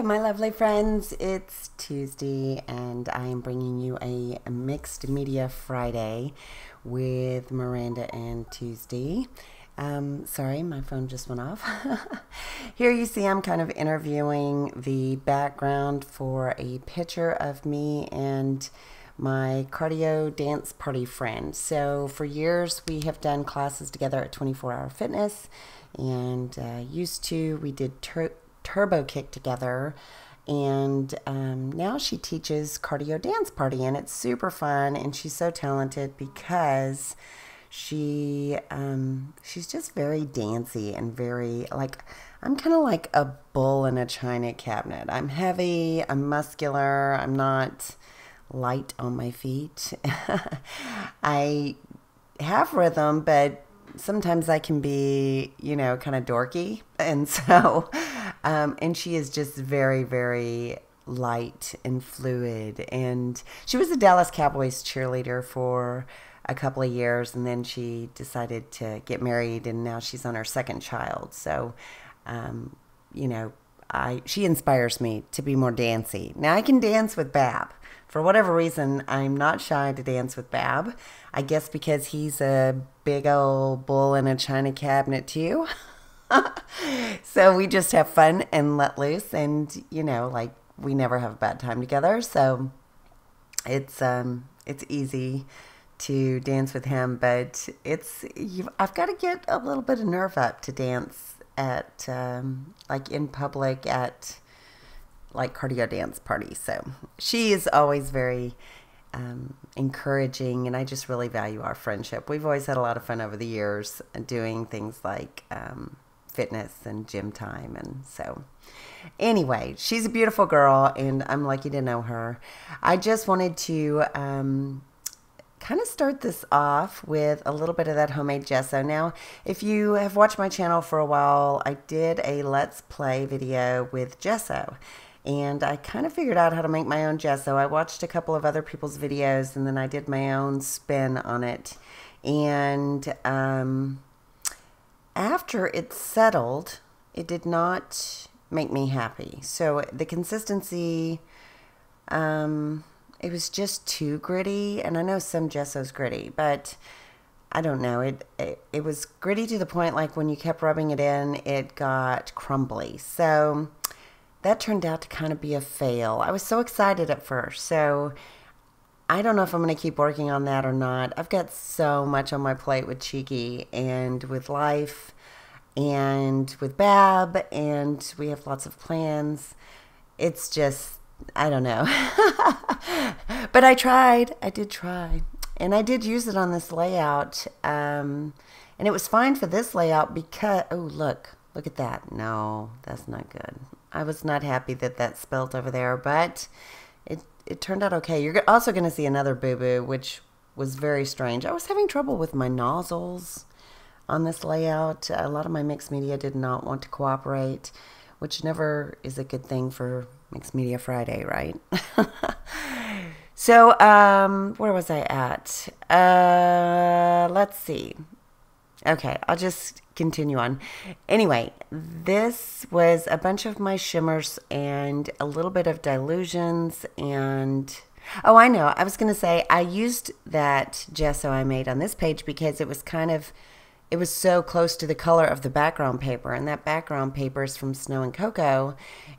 Hello, my lovely friends. It's Tuesday, and I am bringing you a mixed media Friday with Miranda and Tuesday. Sorry, my phone just went off. Here you see I'm kind of interviewing the background for a picture of me and my cardio dance party friend. So for years we have done classes together at 24 Hour Fitness, and we did turbo kick together, and now she teaches cardio dance party, and it's super fun, and she's so talented because she's just very dancey and very, like, I'm kind of like a bull in a china cabinet. I'm heavy, I'm muscular, I'm not light on my feet. I have rhythm, but sometimes I can be, kind of dorky. And so, and she is just very, very light and fluid. And she was a Dallas Cowboys cheerleader for a couple of years, and then she decided to get married, and now she's on her second child. So, she inspires me to be more dancey. Now I can dance with Bab. For whatever reason, I'm not shy to dance with Bab. I guess because he's a big old bull in a china cabinet too. So we just have fun and let loose, and we never have a bad time together. So it's easy to dance with him, but I've got to get a little bit of nerve up to dance at in public at cardio dance parties. So she is always very encouraging, and I just really value our friendship. We've always had a lot of fun over the years doing things like fitness and gym time, and so anyway, she's a beautiful girl, and I'm lucky to know her. I just wanted to kind of start this off with a little bit of that homemade gesso. Now, if you have watched my channel for a while, I did a Let's Play video with gesso, and I kind of figured out how to make my own gesso. I watched a couple of other people's videos, and then I did my own spin on it. And after it settled, it did not make me happy. So the consistency, it was just too gritty, and I know some gesso's gritty, but I don't know. It was gritty to the point, like when you kept rubbing it in, it got crumbly. So that turned out to kind of be a fail. I was so excited at first, so I don't know if I'm going to keep working on that or not. I've got so much on my plate with Cheeky and with life and with Bab, and we have lots of plans. It's just, I don't know. But I tried. I did try. And I did use it on this layout. And it was fine for this layout because, oh, look at that. No, that's not good. I was not happy that that spilt over there, but it turned out okay. You're also going to see another boo-boo, which was very strange. I was having trouble with my nozzles on this layout. A lot of my mixed media did not want to cooperate, which never is a good thing for Mixed Media Friday, right? So, where was I at? Let's see. Okay, I'll just continue on. Anyway, this was a bunch of my shimmers and a little bit of dilutions, and oh, I know. I was going to say I used that gesso I made on this page because it was so close to the color of the background paper, and that background paper is from Snow and Cocoa,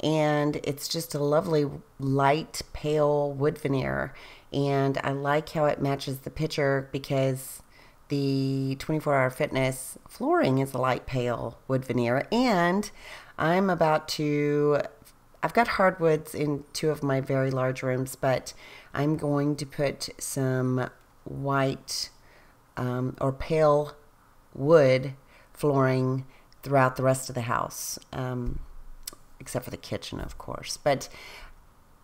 and it's just a lovely light pale wood veneer, and I like how it matches the picture because the 24 Hour Fitness flooring is a light pale wood veneer, and I've got hardwoods in two of my very large rooms, but I'm going to put some white or pale wood flooring throughout the rest of the house, except for the kitchen, of course. But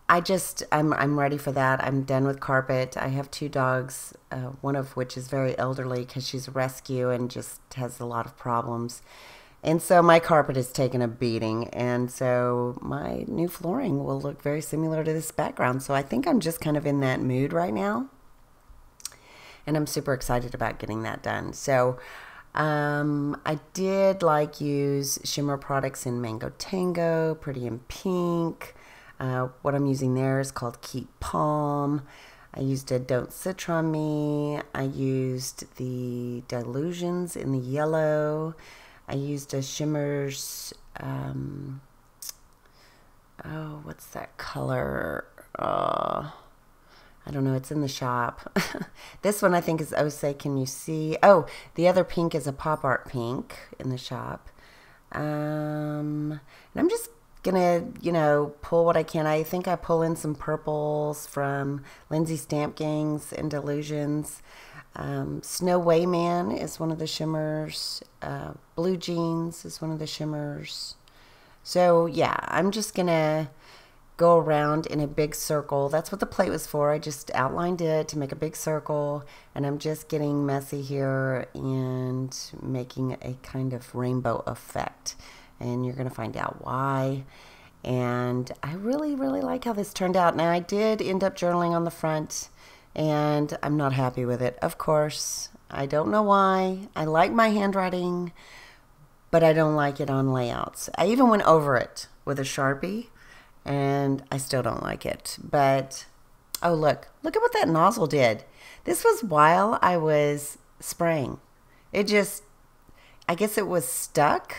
I'm ready for that. I'm done with carpet. I have two dogs, one of which is very elderly because she's a rescue and just has a lot of problems. And so my carpet has taken a beating, and so my new flooring will look very similar to this background. So I think I'm just kind of in that mood right now, and I'm super excited about getting that done. So I did like use shimmer products in Mango Tango, Pretty in Pink. What I'm using there is called Keep Palm. I used a Don't Sit On Me. I used the Delusions in the yellow. I used a Shimmers, oh, what's that color? I don't know. It's in the shop. This one I think is, oh, say, can you see? Oh, the other pink is a pop art pink in the shop. And I'm just gonna, pull what I can. I think I pull in some purples from Lindsay Stamp Gangs and Delusions. Snow Wayman is one of the shimmers. Blue Jeans is one of the shimmers. So yeah, I'm just gonna go around in a big circle. That's what the plate was for. I just outlined it to make a big circle, and I'm just getting messy here and making a kind of rainbow effect, and you're gonna find out why. And I really like how this turned out. Now I did end up journaling on the front, and I'm not happy with it, of course. I don't know why. I like my handwriting, but I don't like it on layouts. I even went over it with a Sharpie, and I still don't like it. But, oh, look at what that nozzle did. This was while I was spraying. It just, I guess it was stuck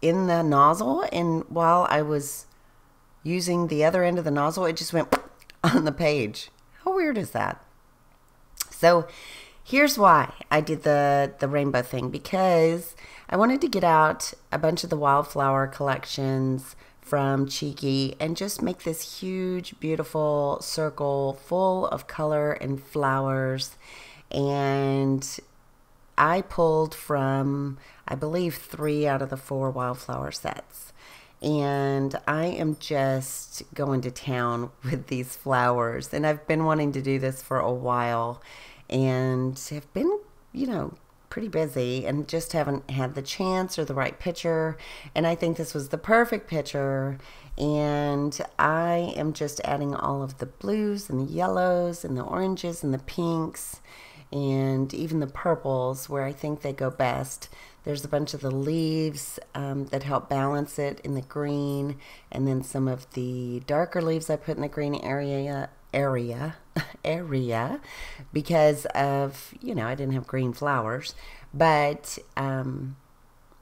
in the nozzle, and while I was using the other end of the nozzle, it just went on the page. How weird is that? So here's why I did the rainbow thing, because I wanted to get out a bunch of the wildflower collections from Cheeky and just make this huge, beautiful circle full of color and flowers. And I pulled from, I believe, 3 out of the 4 wildflower sets. And I am just going to town with these flowers. And I've been wanting to do this for a while and have been, pretty busy and just haven't had the chance or the right picture. And I think this was the perfect picture. And I am just adding all of the blues and the yellows and the oranges and the pinks and even the purples where I think they go best. There's a bunch of the leaves that help balance it in the green, and then some of the darker leaves I put in the green area because of, I didn't have green flowers. But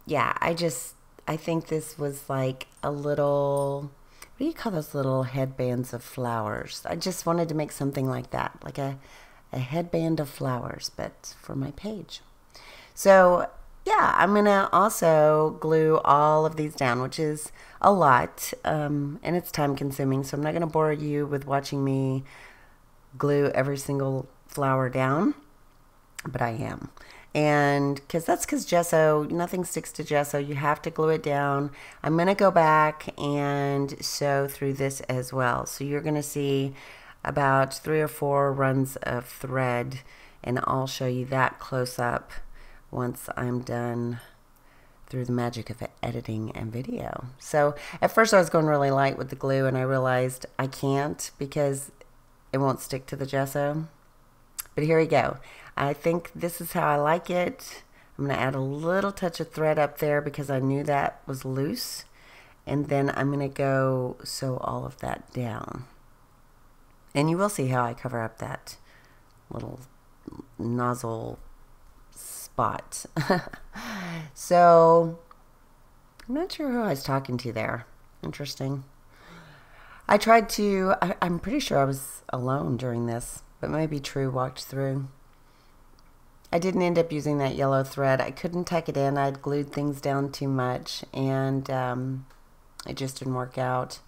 yeah, I think this was like a little, what do you call those little headbands of flowers? I just wanted to make something like that, like a headband of flowers, but for my page. So yeah, I'm gonna also glue all of these down, which is a lot, and it's time consuming, so I'm not gonna bore you with watching me glue every single flower down, but I am. And because gesso, nothing sticks to gesso, you have to glue it down. I'm gonna go back and sew through this as well, so you're gonna see about 3 or 4 runs of thread, and I'll show you that close up once I'm done through the magic of editing and video. So at first I was going really light with the glue, and I realized I can't because it won't stick to the gesso. But here we go. I think this is how I like it. I'm going to add a little touch of thread up there because I knew that was loose. And then I'm going to go sew all of that down. And you will see how I cover up that little nozzle spot. So I'm not sure who I was talking to there. Interesting. I tried to, I'm pretty sure I was alone during this, but maybe True walked through. I didn't end up using that yellow thread. I couldn't tuck it in. I'd glued things down too much, and it just didn't work out.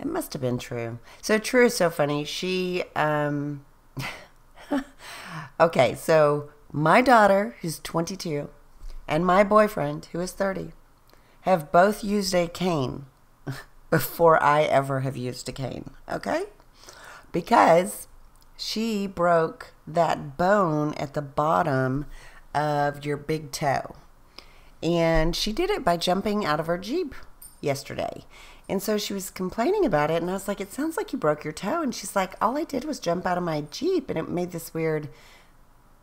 It must have been True. So True is so funny. She, okay, so my daughter, who's 22, and my boyfriend, who is 30, have both used a cane before I ever have used a cane, okay? Because she broke that bone at the bottom of your big toe. And she did it by jumping out of her Jeep yesterday. And so she was complaining about it, and I was like, it sounds like you broke your toe. And she's like, all I did was jump out of my Jeep, and it made this weird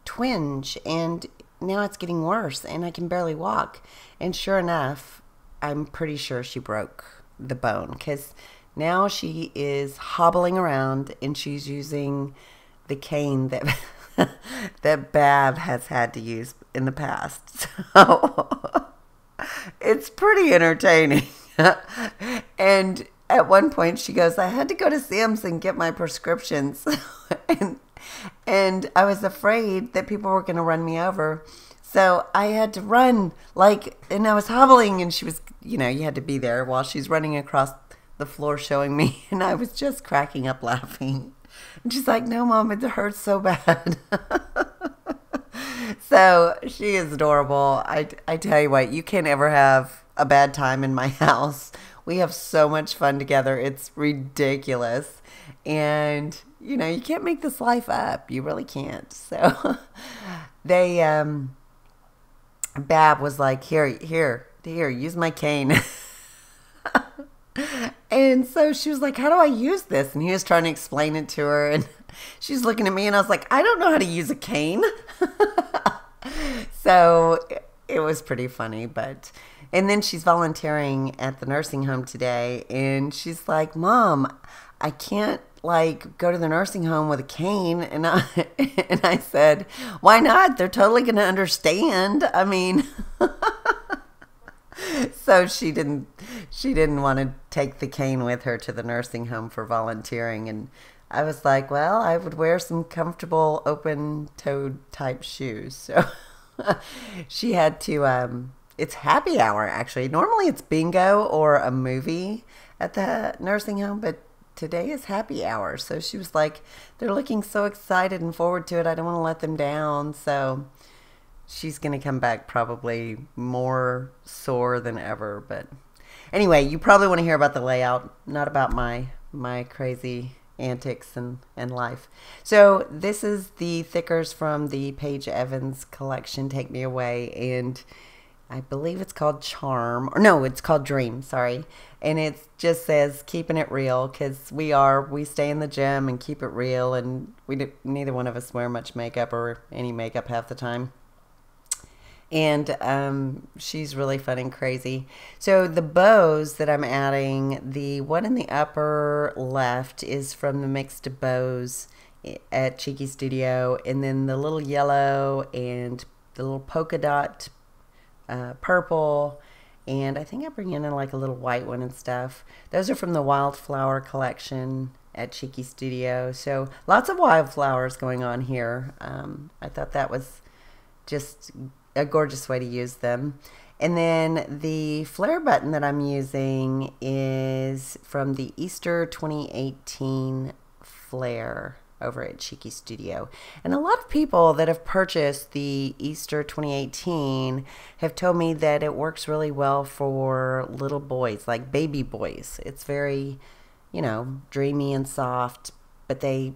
twinge. And now it's getting worse and I can barely walk. And sure enough, I'm pretty sure she broke the bone, because now she is hobbling around and she's using the cane that that Bab has had to use in the past. So it's pretty entertaining. And at one point she goes, I had to go to Sam's and get my prescriptions. and I was afraid that people were going to run me over. So I had to run, and I was hobbling, and she was, you had to be there while she's running across the floor showing me. And I was just cracking up laughing. And she's like, no, Mom, it hurts so bad. So she is adorable. I tell you what, you can't ever have a bad time in my house. We have so much fun together. It's ridiculous. And, you can't make this life up. You really can't. So they, Bab was like, here, use my cane. And so she was like, how do I use this? And he was trying to explain it to her. And she's looking at me, and I was like, I don't know how to use a cane. So it was pretty funny. And then she's volunteering at the nursing home today. And she's like, Mom, I can't go to the nursing home with a cane. And I said, why not? They're totally going to understand. I mean, so she didn't want to take the cane with her to the nursing home for volunteering. And I was like, well, I would wear some comfortable open-toed type shoes. So she had to, it's happy hour, actually. Normally it's bingo or a movie at the nursing home, but today is happy hour. So she was like, they're looking so excited and forward to it. I don't want to let them down. So she's going to come back probably more sore than ever. But anyway, you probably want to hear about the layout, not about my crazy antics and life. So this is the thickers from the Paige Evans collection, Take Me Away, and I believe it's called Charm, or no, it's called Dream, sorry. And it just says keeping it real, because we stay in the gym and keep it real, and neither one of us wear much makeup or any makeup half the time. And she's really fun and crazy. So the bows that I'm adding, the one in the upper left is from the Mixed Bows at Cheeky Studio, and then the little yellow and the little polka dot purple, and I think I bring in like a little white one and stuff. Those are from the Wildflower collection at Cheeky Studio. So lots of wildflowers going on here. I thought that was just a gorgeous way to use them. And then the flare button that I'm using is from the Easter 2018 flare over at Cheeky Studio. And a lot of people that have purchased the Easter 2018 have told me that it works really well for little boys, like baby boys. It's very, dreamy and soft, but they,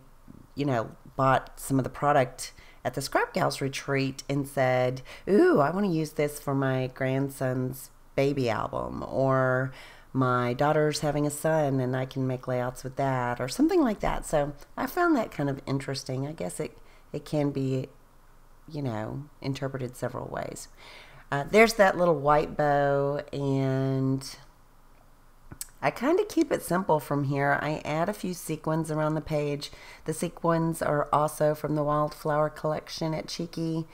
bought some of the product at the Scrap Gals retreat and said, ooh, I want to use this for my grandson's baby album, or my daughter's having a son and I can make layouts with that, or something like that. So I found that kind of interesting. I guess it can be, interpreted several ways. There's that little white bow, and I kind of keep it simple from here. I add a few sequins around the page. The sequins are also from the Wildflower collection at Cheeky.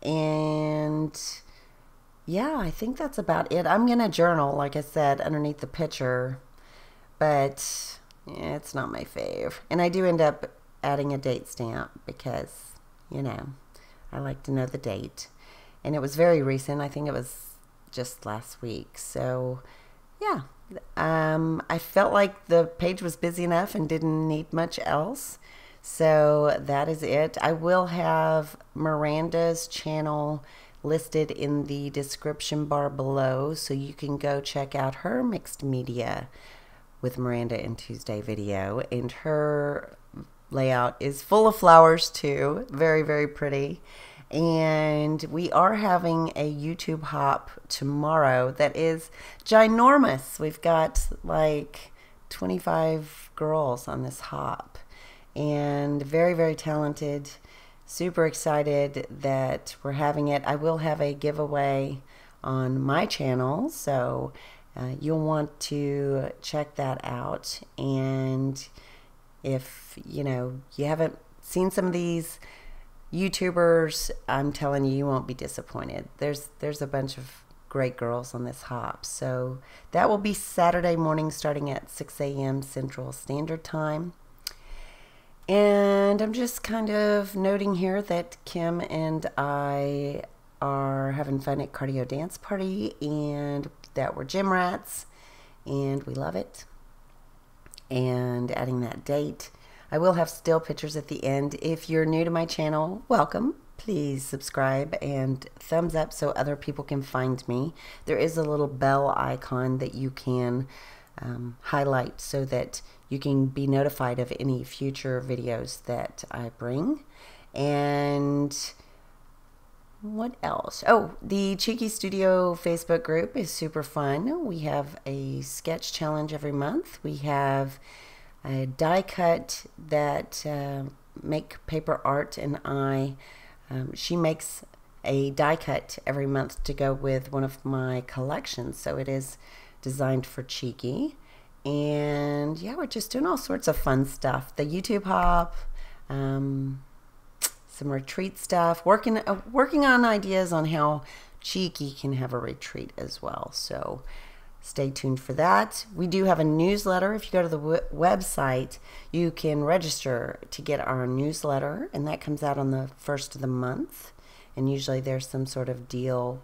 And yeah, I think that's about it. I'm going to journal, like I said, underneath the picture, but it's not my fave. And I do end up adding a date stamp because, I like to know the date. And it was very recent. I think it was just last week. So yeah. I felt like the page was busy enough and didn't need much else. So that is it. I will have Miranda's channel listed in the description bar below, so you can go check out her mixed media with Miranda and Tuesday video. And her layout is full of flowers too. Very, very pretty. And we are having a YouTube hop tomorrow that is ginormous. We've got like 25 girls on this hop, and very, very talented. super excited that we're having it. I will have a giveaway on my channel, so you'll want to check that out. And if you haven't seen some of these YouTubers, I'm telling you, you won't be disappointed. There's a bunch of great girls on this hop. So that will be Saturday morning starting at 6 a.m. Central Standard Time. And I'm just kind of noting here that Kim and I are having fun at Cardio Dance Party, and that we're gym rats, and we love it. And adding that date. I will have still pictures at the end. If you're new to my channel, welcome. Please subscribe and thumbs up so other people can find me. There is a little bell icon that you can highlight so that you can be notified of any future videos that I bring. And what else? Oh, the Cheeky Studio Facebook group is super fun. We have a sketch challenge every month. We have a die cut that make paper art, and she makes a die cut every month to go with one of my collections. So it is designed for Cheeky. And yeah, we're just doing all sorts of fun stuff. The YouTube hop, some retreat stuff, working on ideas on how Cheeky can have a retreat as well. So stay tuned for that. We do have a newsletter. If you go to the website, you can register to get our newsletter, and that comes out on the 1st of the month. And usually there's some sort of deal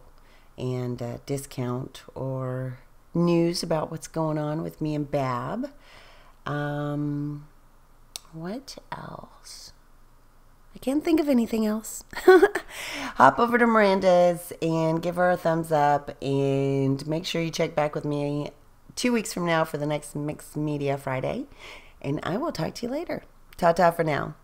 and discount or news about what's going on with me and Bab. What else? I can't think of anything else. Hop over to Miranda's and give her a thumbs up, and make sure you check back with me 2 weeks from now for the next Mixed Media Friday. And I will talk to you later. Ta-ta for now.